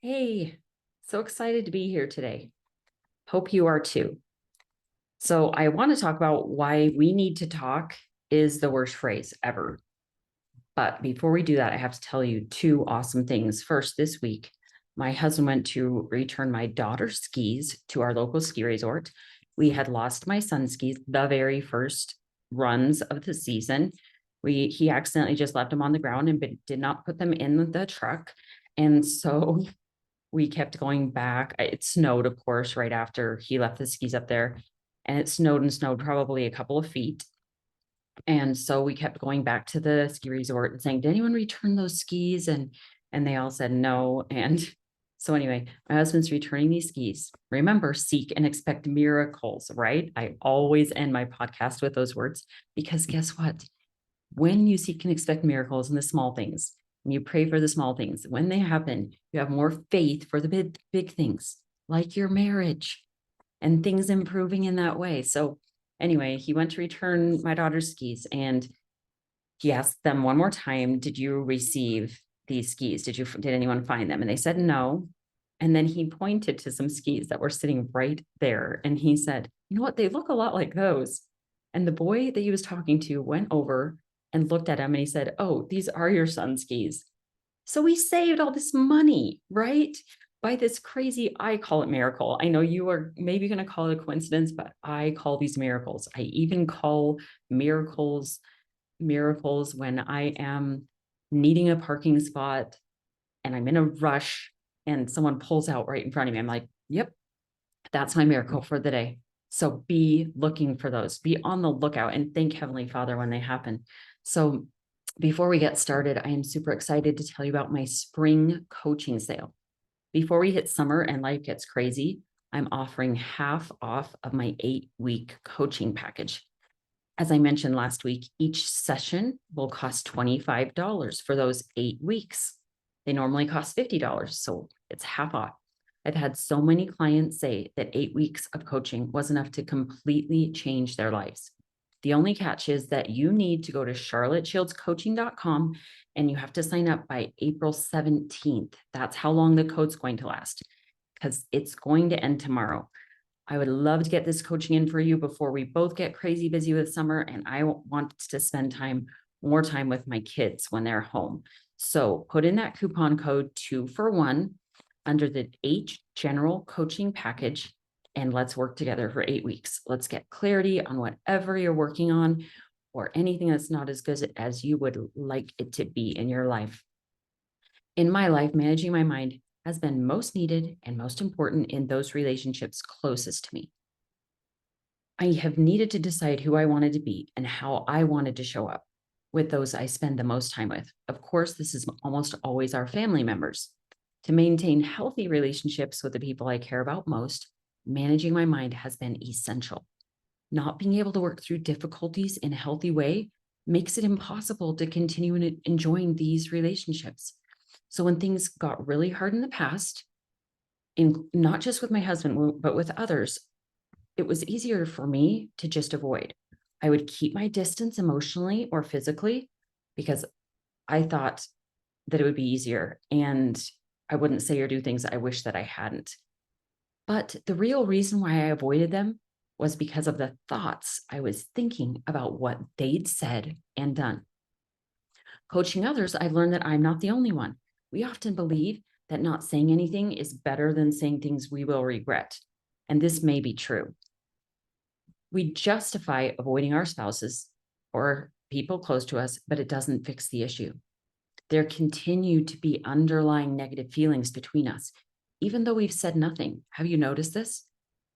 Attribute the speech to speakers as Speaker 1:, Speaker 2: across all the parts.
Speaker 1: Hey, so excited to be here today. Hope you are too. So, I want to talk about why we need to talk is the worst phrase ever. But before we do that, I have to tell you two awesome things. First, this week, my husband went to return my daughter's skis to our local ski resort. We had lost my son's skis the very first runs of the season. He accidentally just left them on the ground and did not put them in the truck. And so we kept going back. It snowed, of course, right after he left the skis up there, and it snowed and snowed probably a couple of feet. And so we kept going back to the ski resort and saying, "Did anyone return those skis?" And they all said no. And so anyway, my husband's returning these skis. Remember, seek and expect miracles, right? I always end my podcast with those words because guess what? When you seek and expect miracles in the small things, and you pray for the small things, when they happen, you have more faith for the big things, like your marriage and things improving in that way. So anyway, he went to return my daughter's skis and he asked them one more time, "Did you receive these skis? Did anyone find them?" And they said no. And then he pointed to some skis that were sitting right there. And he said, "You know what? They look a lot like those." And the boy that he was talking to went over and looked at him and he said, "Oh, these are your son's skis." So we saved all this money, right? By this crazy, I call it miracle. I know you are maybe going to call it a coincidence, but I call these miracles. I even call miracles when I am needing a parking spot and I'm in a rush and someone pulls out right in front of me. I'm like, yep, that's my miracle for the day. So be looking for those, be on the lookout and thank Heavenly Father when they happen. So before we get started, I am super excited to tell you about my spring coaching sale. Before we hit summer and life gets crazy, I'm offering half off of my 8-week coaching package. As I mentioned last week, each session will cost $25 for those 8 weeks. They normally cost $50, so it's half off. I've had so many clients say that 8 weeks of coaching was enough to completely change their lives. The only catch is that you need to go to charlotteshieldscoaching.com and you have to sign up by April 17th. That's how long the code's going to last because it's going to end tomorrow. I would love to get this coaching in for you before we both get crazy busy with summer. And I want to spend more time with my kids when they're home. So put in that coupon code 2 for 1 under the H General Coaching Package. And let's work together for 8 weeks. Let's get clarity on whatever you're working on or anything that's not as good as you would like it to be in your life. In my life, managing my mind has been most needed and most important in those relationships closest to me. I have needed to decide who I wanted to be and how I wanted to show up with those I spend the most time with. Of course, this is almost always our family members. To maintain healthy relationships with the people I care about most, managing my mind has been essential. Not being able to work through difficulties in a healthy way makes it impossible to continue enjoying these relationships. So when things got really hard in the past, not just with my husband, but with others, it was easier for me to just avoid. I would keep my distance emotionally or physically because I thought that it would be easier and I wouldn't say or do things I wish that I hadn't. But the real reason why I avoided them was because of the thoughts I was thinking about what they'd said and done. Coaching others, I've learned that I'm not the only one. We often believe that not saying anything is better than saying things we will regret. And this may be true. We justify avoiding our spouses or people close to us, but it doesn't fix the issue. There continue to be underlying negative feelings between us, even though we've said nothing. Have you noticed this?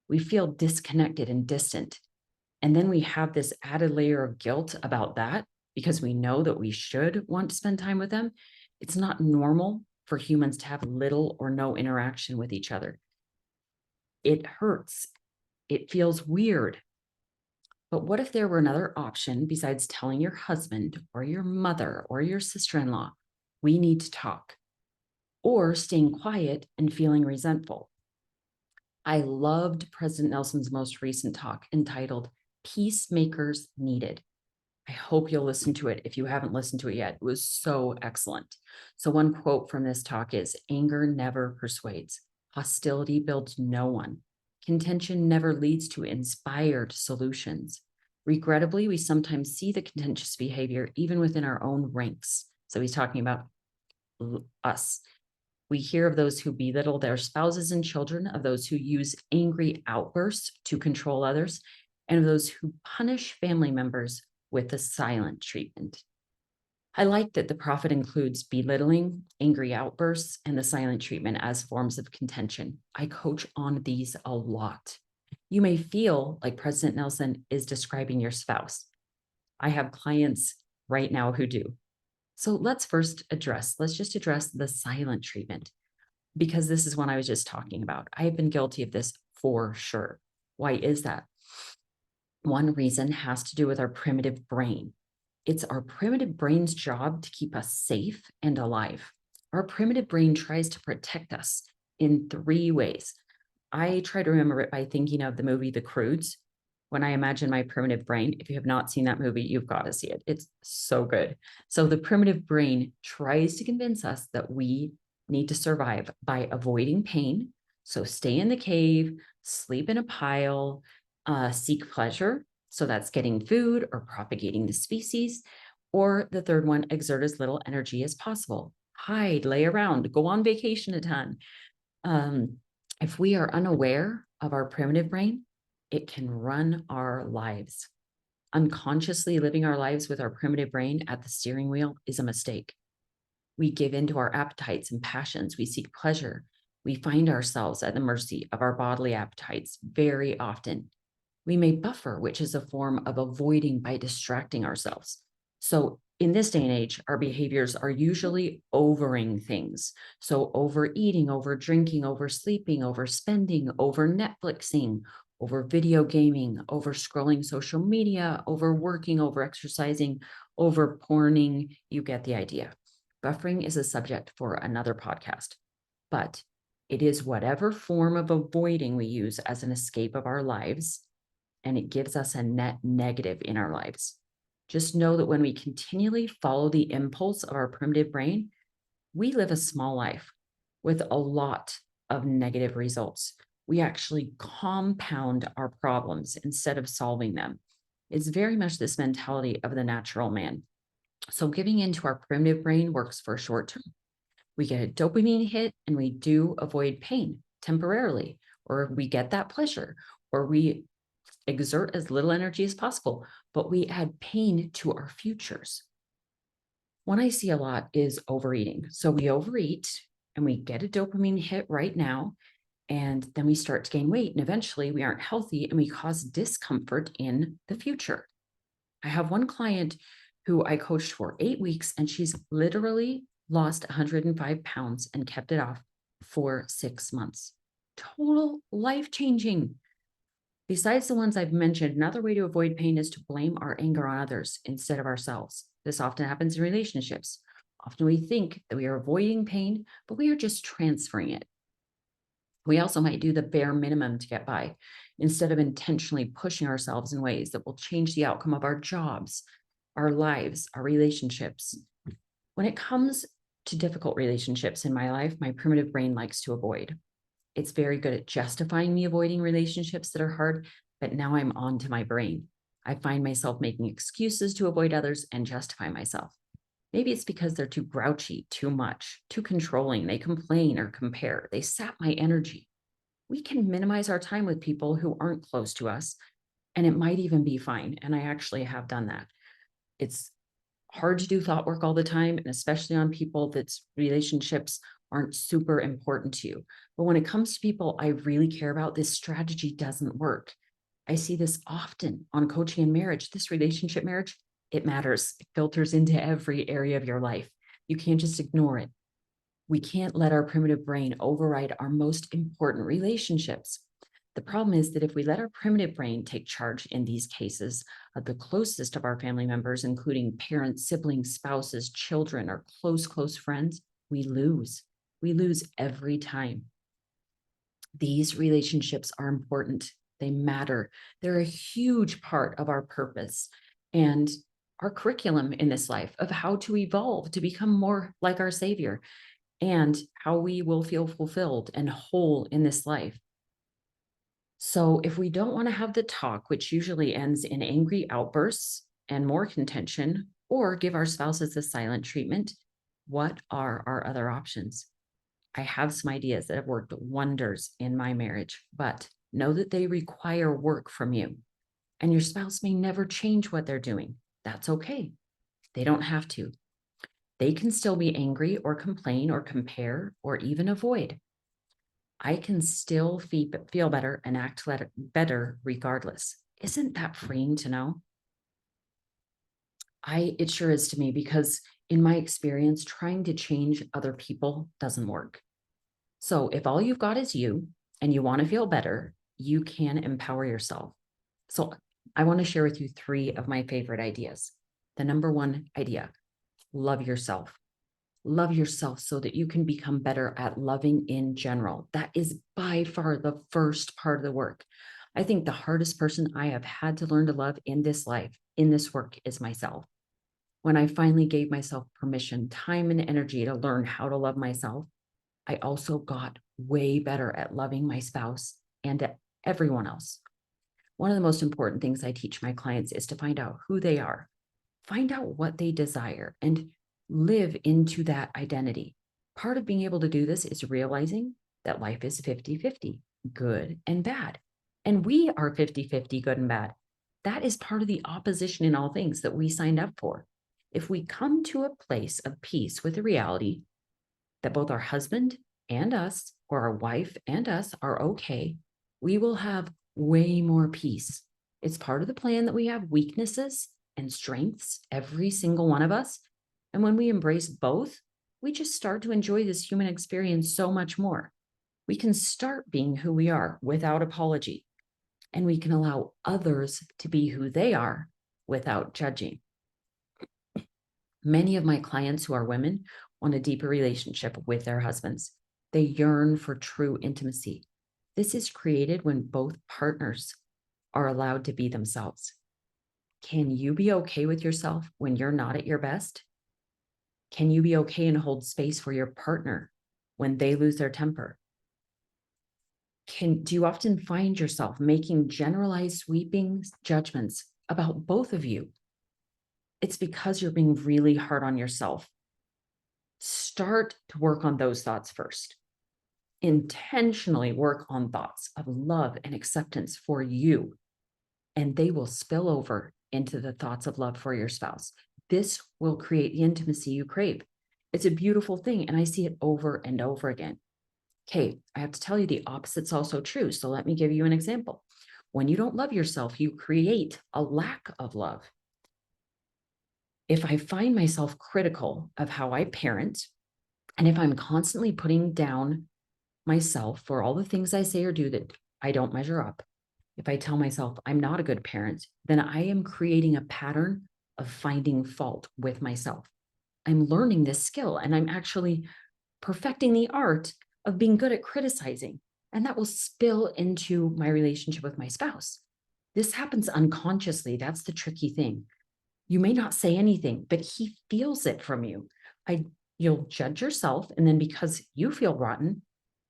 Speaker 1: We feel disconnected and distant. And then we have this added layer of guilt about that because we know that we should want to spend time with them. It's not normal for humans to have little or no interaction with each other. It hurts. It feels weird. But what if there were another option besides telling your husband or your mother or your sister-in-law, "We need to talk," or staying quiet and feeling resentful? I loved President Nelson's most recent talk entitled Peacemakers Needed. I hope you'll listen to it if you haven't listened to it yet. It was so excellent. So, one quote from this talk is, anger never persuades, hostility builds no one, contention never leads to inspired solutions. Regrettably, we sometimes see the contentious behavior even within our own ranks. So, he's talking about us. We hear of those who belittle their spouses and children, of those who use angry outbursts to control others, and of those who punish family members with the silent treatment. I like that the prophet includes belittling, angry outbursts, and the silent treatment as forms of contention. I coach on these a lot. You may feel like President Nelson is describing your spouse. I have clients right now who do. So let's just address the silent treatment, because this is one I was just talking about. I have been guilty of this for sure. Why is that? One reason has to do with our primitive brain. It's our primitive brain's job to keep us safe and alive. Our primitive brain tries to protect us in three ways. I try to remember it by thinking of the movie The Croods. When I imagine my primitive brain, if you have not seen that movie, you've got to see it. It's so good. So the primitive brain tries to convince us that we need to survive by avoiding pain. So stay in the cave, sleep in a pile, seek pleasure. So that's getting food or propagating the species. Or the third one, exert as little energy as possible. Hide, lay around, go on vacation a ton. If we are unaware of our primitive brain, it can run our lives. Unconsciously living our lives with our primitive brain at the steering wheel is a mistake. We give in to our appetites and passions. We seek pleasure. We find ourselves at the mercy of our bodily appetites very often. We may buffer, which is a form of avoiding by distracting ourselves. So in this day and age, our behaviors are usually overing things. So overeating, over drinking, oversleeping, overspending, over Netflixing, over video gaming, over scrolling social media, overworking, over exercising, over porning. You get the idea. Buffering is a subject for another podcast, but it is whatever form of avoiding we use as an escape of our lives, and it gives us a net negative in our lives. Just know that when we continually follow the impulse of our primitive brain, we live a small life with a lot of negative results. We actually compound our problems instead of solving them. It's very much this mentality of the natural man. So giving into our primitive brain works for a short term. We get a dopamine hit and we do avoid pain temporarily, or we get that pleasure, or we exert as little energy as possible, but we add pain to our futures. One I see a lot is overeating. So we overeat and we get a dopamine hit right now, and then we start to gain weight, and eventually we aren't healthy and we cause discomfort in the future. I have one client who I coached for 8 weeks, and she's literally lost 105 pounds and kept it off for 6 months. Total life changing. Besides the ones I've mentioned, another way to avoid pain is to blame our anger on others instead of ourselves. This often happens in relationships. Often we think that we are avoiding pain, but we are just transferring it. We also might do the bare minimum to get by instead of intentionally pushing ourselves in ways that will change the outcome of our jobs, our lives, our relationships. When it comes to difficult relationships in my life, my primitive brain likes to avoid. It's very good at justifying me avoiding relationships that are hard, but now I'm on to my brain. I find myself making excuses to avoid others and justify myself. Maybe it's because they're too grouchy, too much, too controlling. They complain or compare. They sap my energy. We can minimize our time with people who aren't close to us, and it might even be fine. And I actually have done that. It's hard to do thought work all the time, and especially on people that's relationships aren't super important to you. But when it comes to people I really care about, this strategy doesn't work. I see this often on coaching and marriage. This relationship marriage, it matters. It filters into every area of your life. You can't just ignore it. We can't let our primitive brain override our most important relationships. The problem is that if we let our primitive brain take charge in these cases of the closest of our family members, including parents, siblings, spouses, children, or close friends, we lose. We lose every time. These relationships are important. They matter. They're a huge part of our purpose. And our curriculum in this life of how to evolve to become more like our Savior and how we will feel fulfilled and whole in this life. So, if we don't want to have the talk, which usually ends in angry outbursts and more contention, or give our spouses the silent treatment, what are our other options? I have some ideas that have worked wonders in my marriage, but know that they require work from you. And your spouse may never change what they're doing. That's okay. They don't have to. They can still be angry or complain or compare or even avoid. I can still feel better and act better regardless. Isn't that freeing to know? It sure is to me, because in my experience, trying to change other people doesn't work. So if all you've got is you and you want to feel better, you can empower yourself. So I want to share with you 3 of my favorite ideas. The number 1 idea: love yourself. Love yourself so that you can become better at loving in general. That is by far the first part of the work. I think the hardest person I have had to learn to love in this life, in this work, is myself. When I finally gave myself permission, time, and energy to learn how to love myself, I also got way better at loving my spouse and at everyone else. One of the most important things I teach my clients is to find out who they are, find out what they desire, and live into that identity. Part of being able to do this is realizing that life is 50-50, good and bad. And we are 50-50, good and bad. That is part of the opposition in all things that we signed up for. If we come to a place of peace with the reality that both our husband and us, or our wife and us, are okay, we will have way more peace. It's part of the plan that we have weaknesses and strengths, every single one of us. And when we embrace both, we just start to enjoy this human experience so much more. We can start being who we are without apology, and we can allow others to be who they are without judging. Many of my clients who are women want a deeper relationship with their husbands. They yearn for true intimacy. This is created when both partners are allowed to be themselves. Can you be okay with yourself when you're not at your best? Can you be okay and hold space for your partner when they lose their temper? Do you often find yourself making generalized, sweeping judgments about both of you? It's because you're being really hard on yourself. Start to work on those thoughts first. Intentionally work on thoughts of love and acceptance for you, and they will spill over into the thoughts of love for your spouse. This will create the intimacy you crave. It's a beautiful thing, and I see it over and over again. Okay, I have to tell you the opposite's also true. So let me give you an example. When you don't love yourself, you create a lack of love. If I find myself critical of how I parent, and if I'm constantly putting down myself for all the things I say or do that I don't measure up, if I tell myself I'm not a good parent, then I am creating a pattern of finding fault with myself. I'm learning this skill, and I'm actually perfecting the art of being good at criticizing. And that will spill into my relationship with my spouse. This happens unconsciously. That's the tricky thing. You may not say anything, but he feels it from you. You'll judge yourself, and then because you feel rotten,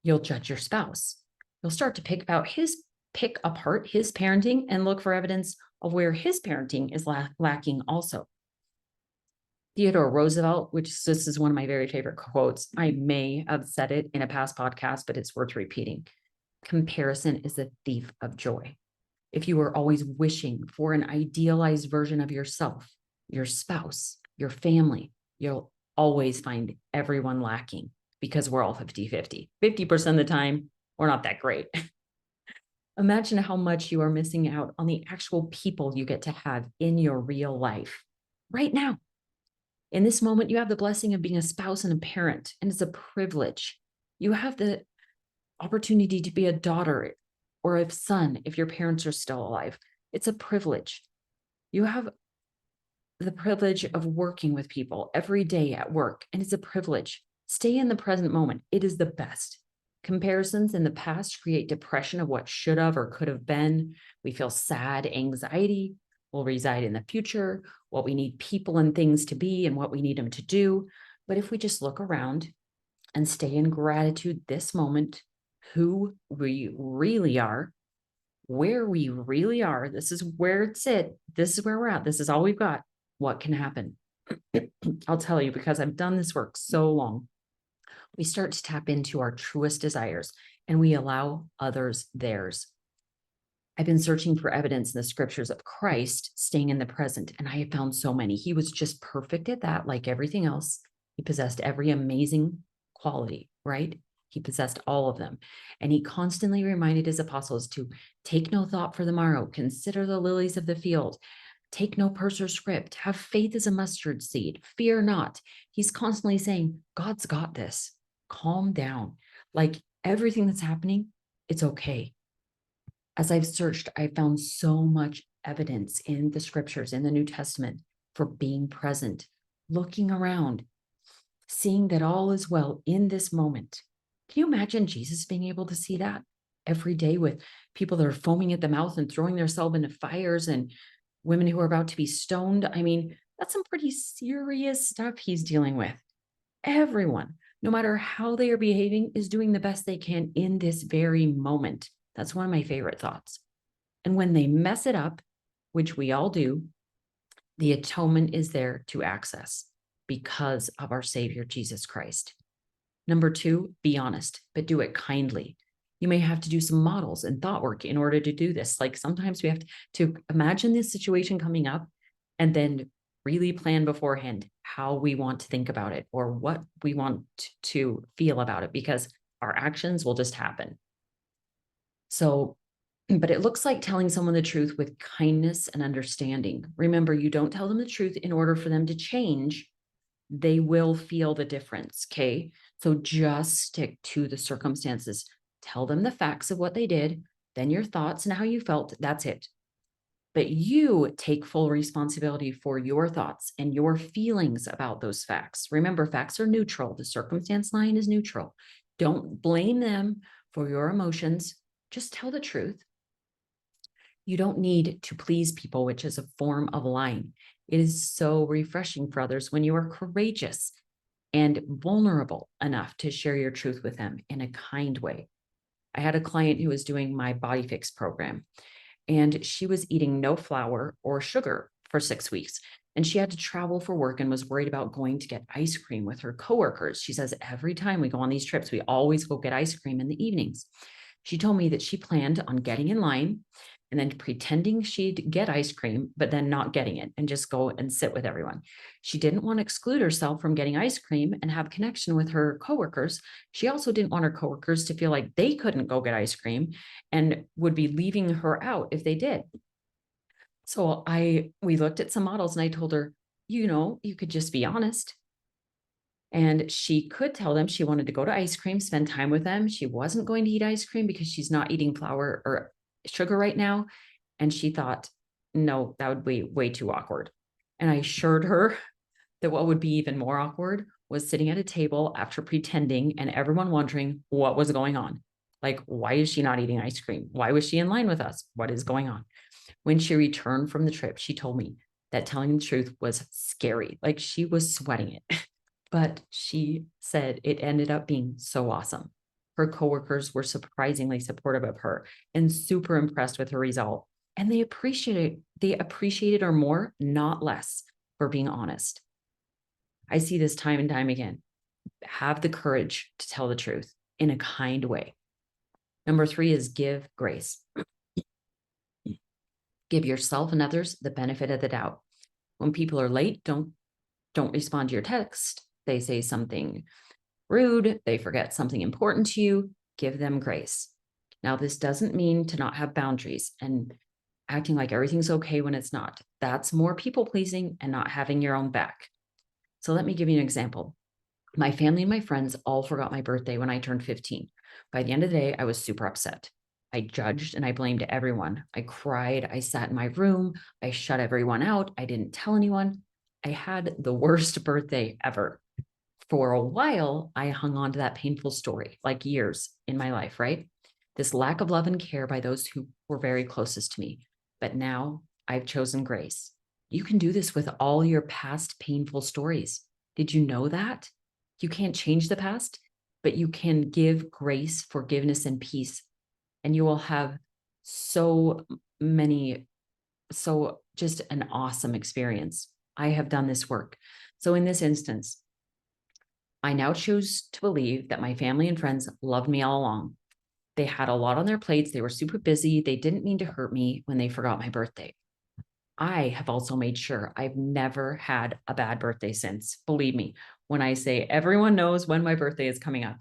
Speaker 1: you'll judge your spouse. You'll start to pick apart his parenting and look for evidence of where his parenting is lacking also. Theodore Roosevelt, this is one of my very favorite quotes. I may have said it in a past podcast, but it's worth repeating. Comparison is a thief of joy. If you are always wishing for an idealized version of yourself, your spouse, your family, you'll always find everyone lacking, because we're all 50-50. 50% of the time, we're not that great. Imagine how much you are missing out on the actual people you get to have in your real life right now. In this moment, you have the blessing of being a spouse and a parent, and it's a privilege. You have the opportunity to be a daughter or a son if your parents are still alive. It's a privilege. You have the privilege of working with people every day at work, and it's a privilege. Stay in the present moment. It is the best. Comparisons in the past create depression of what should have or could have been. We feel sad, anxiety. will reside in the future, what we need people and things to be and what we need them to do. But if we just look around and stay in gratitude this moment, who we really are, where we really are, this is where it's at, this is where we're at, this is all we've got, what can happen? I'll tell you, because I've done this work so long, we start to tap into our truest desires and we allow others theirs. I've been searching for evidence in the scriptures of Christ staying in the present, and I have found so many. He was just perfect at that, like everything else. He possessed every amazing quality, right? He possessed all of them. And he constantly reminded his apostles to take no thought for the morrow, consider the lilies of the field, take no purse or script, have faith as a mustard seed, fear not. He's constantly saying, God's got this. Calm down. Like everything that's happening, it's okay. As I've searched, I found so much evidence in the scriptures, in the New Testament, for being present, looking around, seeing that all is well in this moment. Can you imagine Jesus being able to see that every day with people that are foaming at the mouth and throwing themselves into fires and women who are about to be stoned? I mean, that's some pretty serious stuff he's dealing with. Everyone, no matter how they are behaving, is doing the best they can in this very moment. That's one of my favorite thoughts. And when they mess it up, which we all do, the atonement is there to access because of our Savior, Jesus Christ. Number 2, be honest, but do it kindly. You may have to do some models and thought work in order to do this. Like sometimes we have to imagine this situation coming up and then really plan beforehand how we want to think about it or what we want to feel about it, because our actions will just happen. So, but it looks like telling someone the truth with kindness and understanding. Remember, you don't tell them the truth in order for them to change. They will feel the difference. Okay. So just stick to the circumstances. Tell them the facts of what they did, then your thoughts and how you felt. That's it. But you take full responsibility for your thoughts and your feelings about those facts. Remember, facts are neutral. The circumstance line is neutral. Don't blame them for your emotions. Just tell the truth. You don't need to please people, which is a form of lying. It is so refreshing for others when you are courageous and vulnerable enough to share your truth with them in a kind way. I had a client who was doing my Body Fix program, and she was eating no flour or sugar for 6 weeks. And she had to travel for work and was worried about going to get ice cream with her coworkers. She says, every time we go on these trips, we always go get ice cream in the evenings. She told me that she planned on getting in line and then pretending she'd get ice cream, but then not getting it and just go and sit with everyone. She didn't want to exclude herself from getting ice cream and have connection with her coworkers. She also didn't want her coworkers to feel like they couldn't go get ice cream and would be leaving her out if they did. So we looked at some models and I told her, you could just be honest. And she could tell them she wanted to go to ice cream, spend time with them. She wasn't going to eat ice cream because she's not eating flour or sugar right now. And she thought, no, that would be way too awkward. And I assured her that what would be even more awkward was sitting at a table after pretending and everyone wondering what was going on. Like, why is she not eating ice cream? Why was she in line with us? What is going on? When she returned from the trip, she told me that telling the truth was scary. Like she was sweating it. But she said it ended up being so awesome. Her coworkers were surprisingly supportive of her and super impressed with her result. And they appreciated her more, not less, for being honest. I see this time and time again. Have the courage to tell the truth in a kind way. Number 3 is give grace. Give yourself and others the benefit of the doubt. When people are late, don't respond to your text. They say something rude, they forget something important to you, give them grace. Now, this doesn't mean to not have boundaries and acting like everything's okay when it's not. That's more people pleasing and not having your own back. So let me give you an example. My family and my friends all forgot my birthday when I turned 15. By the end of the day, I was super upset. I judged and I blamed everyone. I cried. I sat in my room. I shut everyone out. I didn't tell anyone. I had the worst birthday ever. For a while, I hung on to that painful story, like years in my life, right? This lack of love and care by those who were very closest to me. But now I've chosen grace. You can do this with all your past painful stories. Did you know that? You can't change the past, but you can give grace, forgiveness, and peace. And you will have so many, so just an awesome experience. I have done this work. So in this instance, I now choose to believe that my family and friends loved me all along. They had a lot on their plates. They were super busy. They didn't mean to hurt me when they forgot my birthday. I have also made sure I've never had a bad birthday since. Believe me, when I say everyone knows when my birthday is coming up,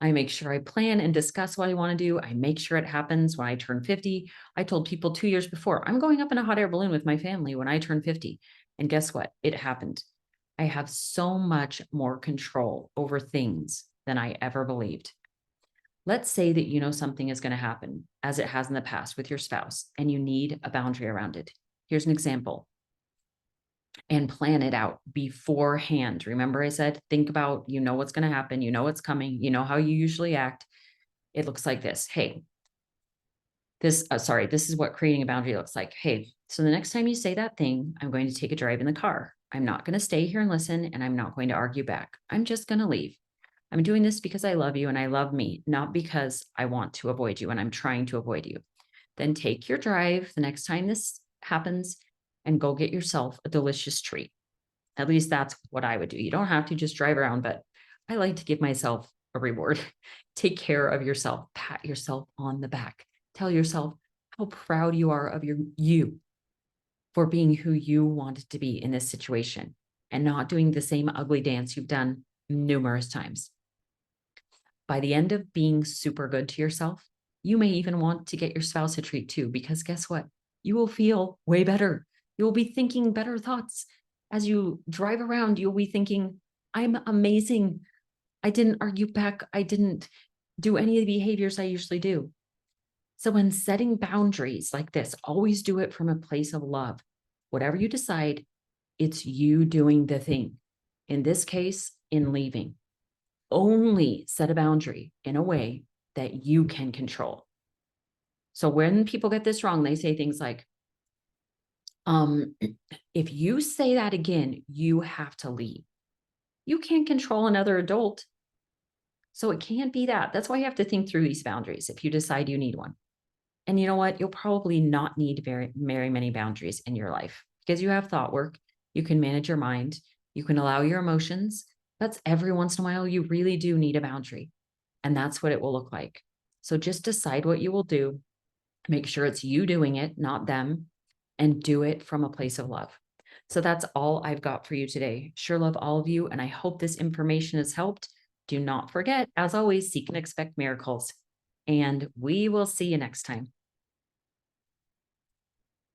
Speaker 1: I make sure I plan and discuss what I want to do. I make sure it happens when I turn 50. I told people 2 years before, I'm going up in a hot air balloon with my family when I turn 50. And guess what? It happened. I have so much more control over things than I ever believed. Let's say that you know something is going to happen, as it has in the past with your spouse, and you need a boundary around it. Here's an example, and plan it out beforehand. Remember, I said, think about, you know what's going to happen, you know what's coming, you know how you usually act. It looks like this. Hey, this is what creating a boundary looks like. Hey, so the next time you say that thing, I'm going to take a drive in the car. I'm not going to stay here and listen, and I'm not going to argue back. I'm just going to leave. I'm doing this because I love you and I love me, not because I want to avoid you and I'm trying to avoid you. Then take your drive the next time this happens and go get yourself a delicious treat. At least that's what I would do. You don't have to just drive around, but I like to give myself a reward. Take care of yourself, pat yourself on the back. Tell yourself how proud you are of you for being who you wanted to be in this situation and not doing the same ugly dance you've done numerous times. By the end of being super good to yourself, you may even want to get your spouse a treat too, because guess what? You will feel way better. You will be thinking better thoughts. As you drive around, you'll be thinking, I'm amazing. I didn't argue back. I didn't do any of the behaviors I usually do. So when setting boundaries like this, always do it from a place of love. Whatever you decide, it's you doing the thing. In this case, in leaving. Only set a boundary in a way that you can control. So when people get this wrong, they say things like, if you say that again, you have to leave. You can't control another adult. So it can't be that. That's why you have to think through these boundaries if you decide you need one. And you know what? You'll probably not need very many boundaries in your life because you have thought work. You can manage your mind. You can allow your emotions. That's every once in a while, you really do need a boundary. And that's what it will look like. So just decide what you will do. Make sure it's you doing it, not them, and do it from a place of love. So that's all I've got for you today. Sure love all of you. And I hope this information has helped. Do not forget, as always, seek and expect miracles. And we will see you next time.